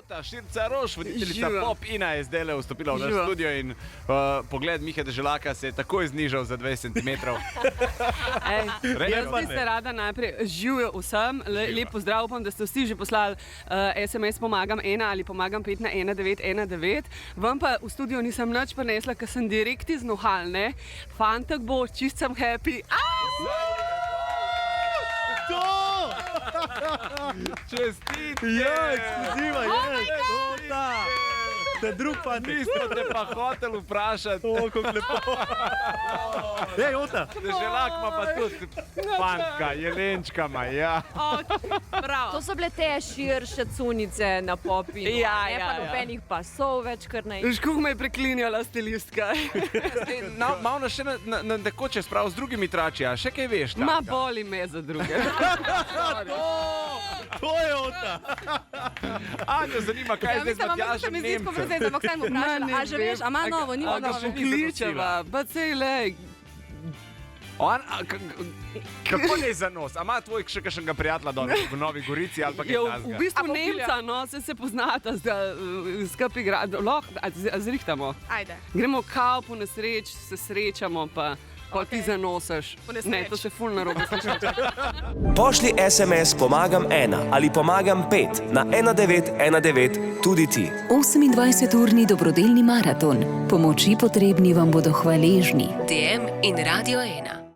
Jota Širca Roš, voditeljica Živa. Pop Ina je zdaj vstopila v naš Živa. studio in pogled Mihe Deželaka se je takoj znižal za 20 cm. Jaz bi se rada najprej živijo vsem, lep pozdrav, upam, da ste vsi že poslali SMS pomagam 1 ali pomagam 5 na 1919. Vam pa v studio nisem nič prinesla, ker sem direkt iz Nohalne. Fantek bo, čist sem happy. Čestitke! Ja, ekskluziva, Jota! Te drug fantek. Nisem te pa hotel vprašati. O, kako lepo. Jota! Deželak ima pa tudi fantka, jelenčka ima, ja. To so bile te širše cunice na Popinu, ne pa nobenih pasov več kar naj. Škuh me je preklinjala stilistka. Malo nas še na tekoče sprav z drugimi trači, a še kaj veš? Ma boli me za druge. To je Jota! Anja zanima, kaj je zdaj z Matjažem Nemcem. A že veš, a ima novo, nima novo. Pokličeva, pa sej lej. Kako ne za nos? A ima tvoj še kakšnega prijatelja v Novi Gorici ali pa kaj takega? V bistvu Nemca, no, se poznata, skupaj igrati. A zrihtamo? Ajde. Gremo kao po nesreč, se srečamo, pa ti zanosiš. Ne, to se ful narobe sliši. Pošlji SMS pomagam 1 ali pomagam 5 na 1919 tudi ti. 28-urni dobrodelni maraton. Pomoči potrebni vam bodo hvaležni. DM in Radio 1.